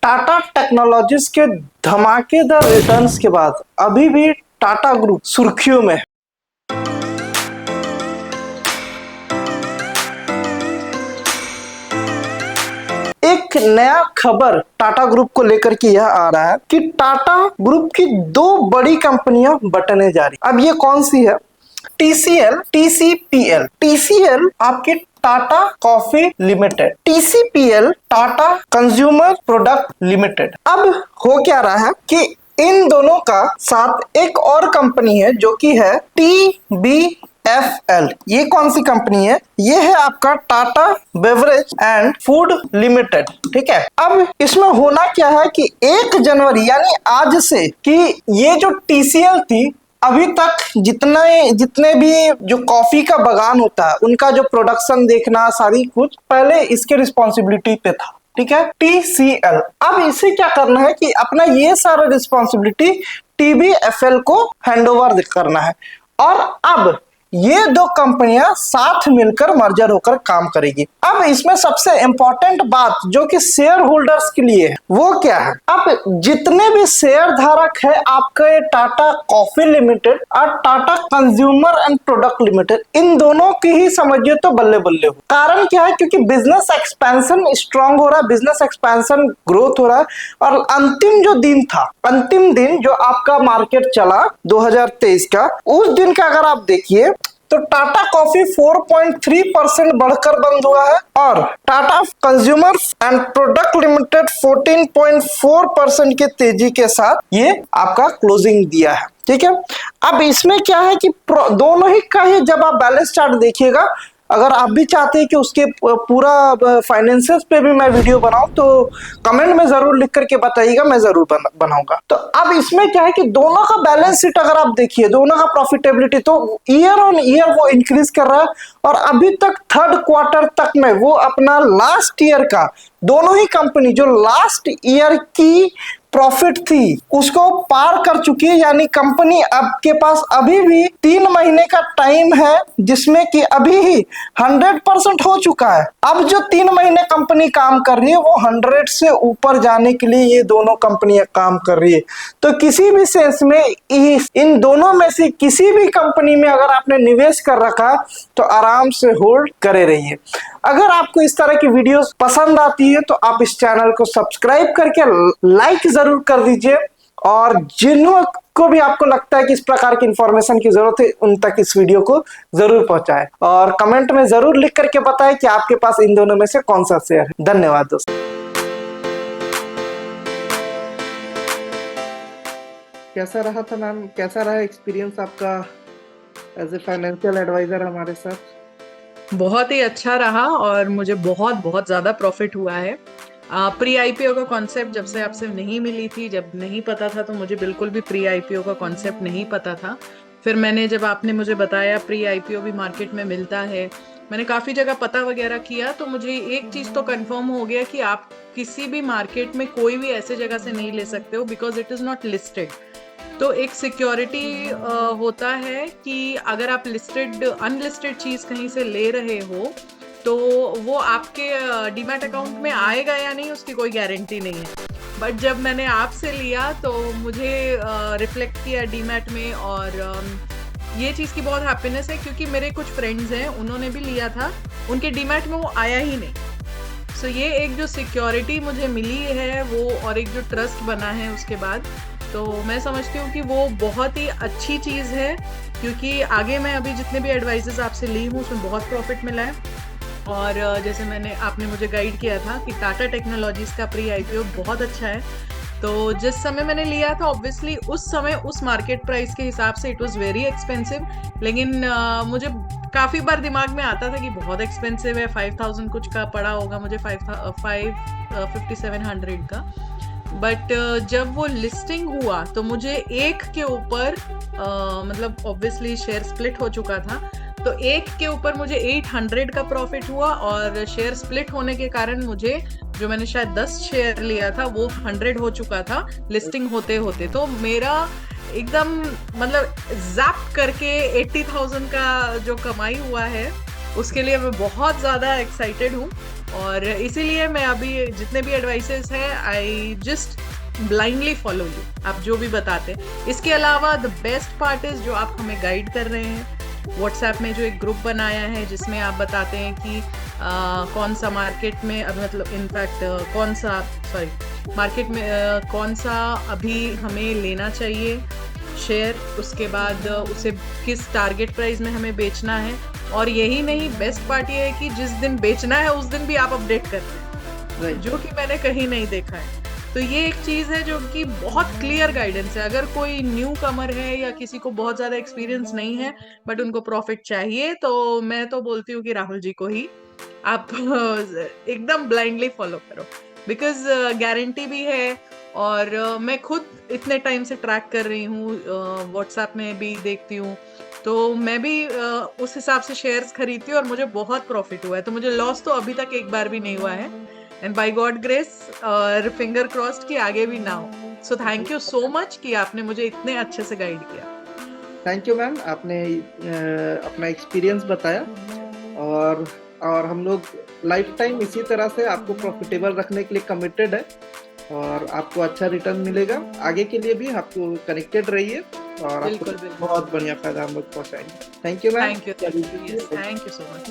Tata technologies के धमाकेदार returns के बाद अभी भी टाटा ग्रुप सुर्खियों में है। एक नया खबर टाटा ग्रुप को लेकर के यह आ रहा है कि टाटा ग्रुप की दो बड़ी कंपनियां बंटने जा रही। अब ये कौन सी है? TCL, TCPL। TCL आपकी Tata coffee limited, TCPL Tata consumer product limited. अब हो क्या रहा है कि इन दोनों का साथ एक और कंपनी है जो कि है TBFL। ये कौन सी कंपनी है? ये है आपका Tata beverage and food limited. ठीक है, अब इसमें होना क्या है कि 1 जनवरी यानी आज से कि ये जो TCL थी, अभी तक जितने भी जो कॉफी का बगान होता है उनका जो प्रोडक्शन देखना सारी कुछ पहले इसके रिस्पॉन्सिबिलिटी पे था। ठीक है, TCL। अब इसे क्या करना है कि अपना ये सारा रिस्पॉन्सिबिलिटी TBFL को हैंडओवर करना है और अब ये दो कंपनियां साथ मिलकर मर्जर होकर काम करेगी। अब इसमें सबसे इंपॉर्टेंट बात जो कि शेयर होल्डर्स के लिए है वो क्या है? अब जितने भी शेयर धारक है आपके टाटा कॉफी लिमिटेड और Tata consumer and product limited, इन दोनों की ही समझिए तो बल्ले बल्ले हो। कारण क्या है? क्योंकि बिजनेस एक्सपेंशन स्ट्रांग हो रहा है, बिजनेस एक्सपेंशन ग्रोथ हो रहा है और अंतिम दिन जो आपका मार्केट चला 2023 का, उस दिन का अगर आप देखिए तो टाटा कॉफी 4.3% बढ़कर बंद हुआ है और Tata consumer and product limited 14.4% के तेजी के साथ ये आपका क्लोजिंग दिया है। ठीक है, अब इसमें क्या है कि दोनों ही का ही जब आप बैलेंस चार्ट देखिएगा, अगर आप भी चाहते हैं कि उसके पूरा फाइनेंशियल्स पे भी मैं वीडियो बनाऊं तो कमेंट में जरूर लिख करके बताइएगा, मैं जरूर बनाऊंगा। तो अब इसमें क्या है कि दोनों का बैलेंस शीट अगर आप देखिए, दोनों का प्रॉफिटेबिलिटी तो ईयर ऑन ईयर वो इंक्रीज कर रहा है और अभी तक 3rd क्वार्टर तक में वो अपना लास्ट ईयर का, दोनों ही कंपनी जो लास्ट ईयर की प्रॉफिट थी उसको पार कर चुकी है। यानी कंपनी आपके पास अभी भी 3 महीने का टाइम है जिसमें कि अभी ही 100% हो चुका है। अब जो 3 महीने कंपनी काम कर रही है वो 100 से ऊपर जाने के लिए ये दोनों कंपनियां काम कर रही है। तो किसी भी सेंस में इन दोनों में से किसी भी कंपनी में अगर आपने निवेश कर रखा तो आराम से होल्ड करे रहिए। अगर आपको इस तरह की वीडियोस पसंद आती है तो आप इस चैनल को सब्सक्राइब करके लाइक जरूर कर दीजिए और जिन्हों को भी आपको लगता है कि इस प्रकार की इंफॉर्मेशन की जरूरत है उन तक इस वीडियो को जरूर पहुंचाएं और कमेंट में जरूर लिख करके बताएं कि आपके पास इन दोनों में से कौन सा शेयर है। धन्यवाद दोस्तों। कैसा रहा था मैम, कैसा रहा एक्सपीरियंस आपका एज ए फाइनेंशियल एडवाइजर हमारे साथ? बहुत ही अच्छा रहा और मुझे बहुत ज़्यादा प्रॉफिट हुआ है। प्री आईपीओ का कॉन्सेप्ट जब से आपसे नहीं मिली थी, जब नहीं पता था तो मुझे बिल्कुल भी प्री आईपीओ का कॉन्सेप्ट नहीं पता था। फिर जब आपने मुझे बताया प्री आईपीओ भी मार्केट में मिलता है, मैंने काफ़ी जगह पता वगैरह किया तो मुझे एक चीज़ तो कंफर्म हो गया कि आप किसी भी मार्केट में कोई भी ऐसे जगह से नहीं ले सकते हो because it is not listed. तो एक सिक्योरिटी होता है कि अगर आप अनलिस्टेड चीज़ कहीं से ले रहे हो तो वो आपके डीमैट अकाउंट में आएगा या नहीं उसकी कोई गारंटी नहीं है। बट जब मैंने आपसे लिया तो मुझे रिफ्लेक्ट किया डीमैट में और ये चीज़ की बहुत हैप्पीनेस है क्योंकि मेरे कुछ फ्रेंड्स हैं उन्होंने भी लिया था, उनके डीमैट में वो आया ही नहीं। सो ये एक जो सिक्योरिटी मुझे मिली है वो और एक जो ट्रस्ट बना है उसके बाद, तो मैं समझती हूँ कि वो बहुत ही अच्छी चीज़ है क्योंकि आगे मैं अभी जितने भी एडवाइसेस आपसे ली हूँ उसमें बहुत प्रॉफिट मिला है। और जैसे आपने मुझे गाइड किया था कि टाटा टेक्नोलॉजीज़ का प्री आईपीओ बहुत अच्छा है, तो जिस समय मैंने लिया था ऑब्वियसली उस समय उस मार्केट प्राइस के हिसाब से इट वाज वेरी एक्सपेंसिव, लेकिन मुझे काफ़ी बार दिमाग में आता था कि बहुत एक्सपेंसिव है, 5000 कुछ का पड़ा होगा मुझे, 5700 का। बट जब वो लिस्टिंग हुआ तो मुझे एक के ऊपर मतलब ऑब्वियसली शेयर स्प्लिट हो चुका था, तो एक के ऊपर मुझे 800 का प्रॉफिट हुआ और शेयर स्प्लिट होने के कारण मुझे जो मैंने शायद 10 शेयर लिया था वो 100 हो चुका था लिस्टिंग होते होते। तो मेरा एकदम मतलब जैप करके 80,000 का जो कमाई हुआ है उसके लिए मैं बहुत ज़्यादा एक्साइटेड हूँ और इसीलिए मैं अभी जितने भी एडवाइसेस है I just blindly follow you, आप जो भी बताते हैं। इसके अलावा द बेस्ट पार्ट इज जो आप हमें गाइड कर रहे हैं, व्हाट्सएप में जो एक ग्रुप बनाया है जिसमें आप बताते हैं कि कौन सा मार्केट में मतलब इनफैक्ट कौन सा मार्केट में कौन सा अभी हमें लेना चाहिए शेयर, उसके बाद उसे किस टारगेट प्राइस में हमें बेचना है। और यही नहीं, बेस्ट पार्ट ये है कि जिस दिन बेचना है उस दिन भी आप अपडेट करते हैं, राइट। जो कि मैंने कहीं नहीं देखा है। तो ये एक चीज है जो कि बहुत क्लियर गाइडेंस है। अगर कोई न्यू कमर है या किसी को बहुत ज्यादा एक्सपीरियंस नहीं है बट उनको प्रॉफिट चाहिए, तो मैं तो बोलती हूँ कि राहुल जी को ही आप एकदम ब्लाइंडली फॉलो करो, बिकॉज गारंटी भी है। और मैं खुद इतने टाइम से ट्रैक कर रही हूँ, व्हाट्सएप में भी देखती हूँ, तो मैं भी उस हिसाब से शेयर्स खरीदती हूँ और मुझे बहुत प्रॉफिट हुआ है। तो मुझे लॉस तो अभी तक एक बार भी नहीं हुआ है, एंड बाय गॉड ग्रेस और फिंगर क्रॉस्ड कि आगे भी ना हो। So thank you so much कि आपने मुझे इतने अच्छे से गाइड किया। थैंक यू मैम, आपने अपना एक्सपीरियंस बताया, और हम लोग लाइफ टाइम इसी तरह से आपको प्रॉफिटेबल रखने के लिए कमिटेड है, और आपको अच्छा रिटर्न मिलेगा। आगे के लिए भी आपको कनेक्टेड रहिए, और आपको बिल्कुल बिल्कुल, बहुत बढ़िया फायदा हम लोग पहुंचाएंगे। Thank you ma'am. Thank you, yes thank you so much.